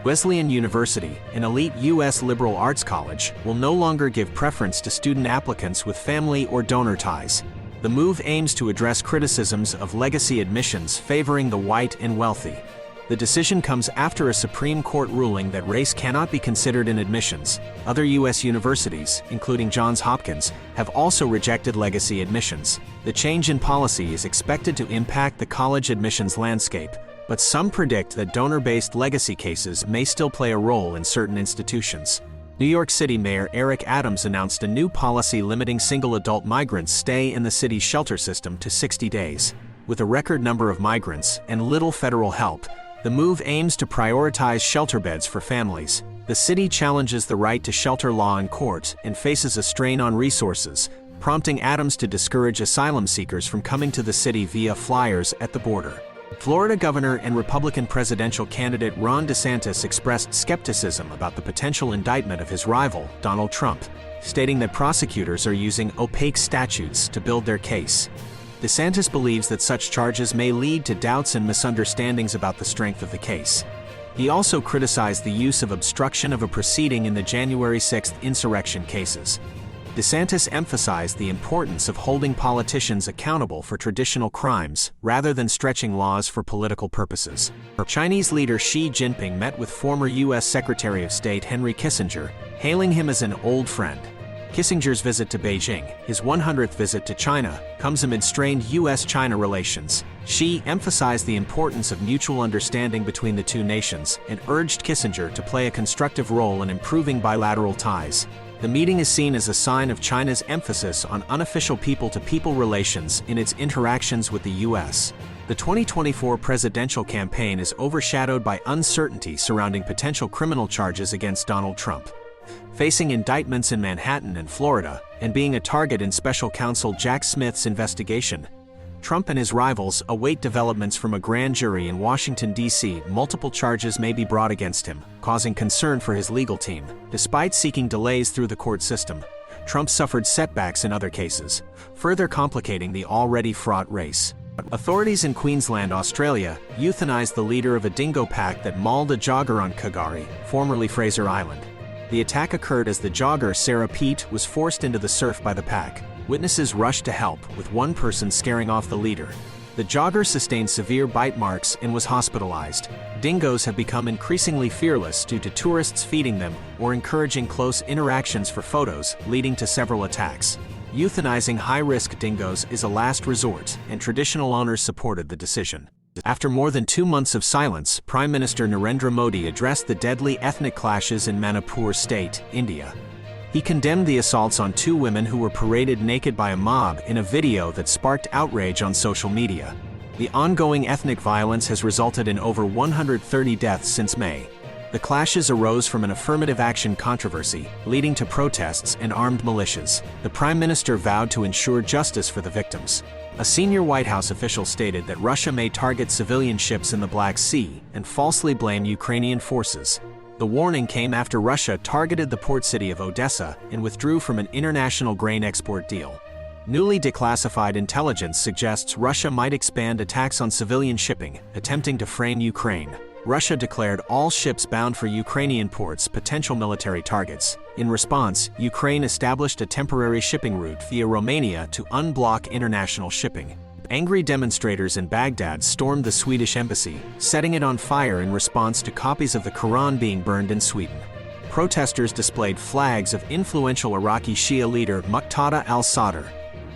Wesleyan University, an elite U.S. liberal arts college, will no longer give preference to student applicants with family or donor ties. The move aims to address criticisms of legacy admissions favoring the white and wealthy. The decision comes after a Supreme Court ruling that race cannot be considered in admissions. Other U.S. universities, including Johns Hopkins, have also rejected legacy admissions. The change in policy is expected to impact the college admissions landscape, but some predict that donor-based legacy cases may still play a role in certain institutions. New York City Mayor Eric Adams announced a new policy limiting single adult migrants' stay in the city's shelter system to 60 days. With a record number of migrants and little federal help, the move aims to prioritize shelter beds for families. The city challenges the right to shelter law in court and faces a strain on resources, prompting Adams to discourage asylum seekers from coming to the city via flyers at the border. Florida Governor and Republican presidential candidate Ron DeSantis expressed skepticism about the potential indictment of his rival, Donald Trump, stating that prosecutors are using opaque statutes to build their case. DeSantis believes that such charges may lead to doubts and misunderstandings about the strength of the case. He also criticized the use of obstruction of a proceeding in the January 6 insurrection cases. DeSantis emphasized the importance of holding politicians accountable for traditional crimes rather than stretching laws for political purposes. Chinese leader Xi Jinping met with former U.S. Secretary of State Henry Kissinger, hailing him as an old friend. Kissinger's visit to Beijing, his 100th visit to China, comes amid strained U.S.-China relations. Xi emphasized the importance of mutual understanding between the two nations and urged Kissinger to play a constructive role in improving bilateral ties. The meeting is seen as a sign of China's emphasis on unofficial people-to-people relations in its interactions with the U.S. The 2024 presidential campaign is overshadowed by uncertainty surrounding potential criminal charges against Donald Trump. Facing indictments in Manhattan and Florida, and being a target in special counsel Jack Smith's investigation, Trump and his rivals await developments from a grand jury in Washington, D.C. Multiple charges may be brought against him, causing concern for his legal team. Despite seeking delays through the court system, Trump suffered setbacks in other cases, further complicating the already fraught race. Authorities in Queensland, Australia, euthanized the leader of a dingo pack that mauled a jogger on K'gari, formerly Fraser Island. The attack occurred as the jogger Sarah Pete was forced into the surf by the pack. Witnesses rushed to help, with one person scaring off the leader. The jogger sustained severe bite marks and was hospitalized. Dingoes have become increasingly fearless due to tourists feeding them or encouraging close interactions for photos, leading to several attacks. Euthanizing high-risk dingoes is a last resort, and traditional owners supported the decision. After more than 2 months of silence, Prime Minister Narendra Modi addressed the deadly ethnic clashes in Manipur state, India. He condemned the assaults on 2 women who were paraded naked by a mob in a video that sparked outrage on social media. The ongoing ethnic violence has resulted in over 130 deaths since May. The clashes arose from an affirmative action controversy, leading to protests and armed militias. The Prime Minister vowed to ensure justice for the victims. A senior White House official stated that Russia may target civilian ships in the Black Sea and falsely blame Ukrainian forces. The warning came after Russia targeted the port city of Odessa and withdrew from an international grain export deal. Newly declassified intelligence suggests Russia might expand attacks on civilian shipping, attempting to frame Ukraine. Russia declared all ships bound for Ukrainian ports potential military targets. In response, Ukraine established a temporary shipping route via Romania to unblock international shipping. Angry demonstrators in Baghdad stormed the Swedish embassy, setting it on fire in response to copies of the Quran being burned in Sweden. Protesters displayed flags of influential Iraqi Shia leader Muqtada al-Sadr.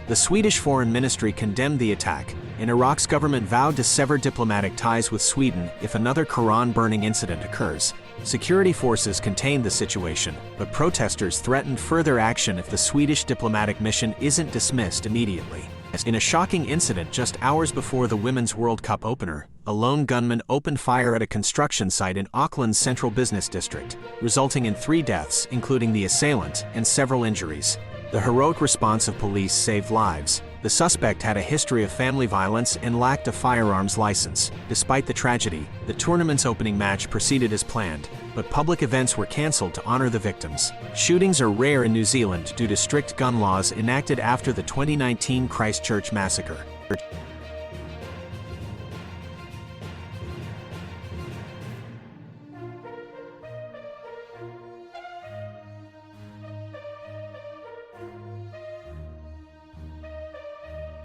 The Swedish Foreign Ministry condemned the attack, and Iraq's government vowed to sever diplomatic ties with Sweden if another Quran-burning incident occurs. Security forces contained the situation, but protesters threatened further action if the Swedish diplomatic mission isn't dismissed immediately. In a shocking incident just hours before the Women's World Cup opener, a lone gunman opened fire at a construction site in Auckland's central business district, resulting in 3 deaths, including the assailant, and several injuries. The heroic response of police saved lives. The suspect had a history of family violence and lacked a firearms license. Despite the tragedy, the tournament's opening match proceeded as planned, but public events were cancelled to honor the victims. Shootings are rare in New Zealand due to strict gun laws enacted after the 2019 Christchurch massacre.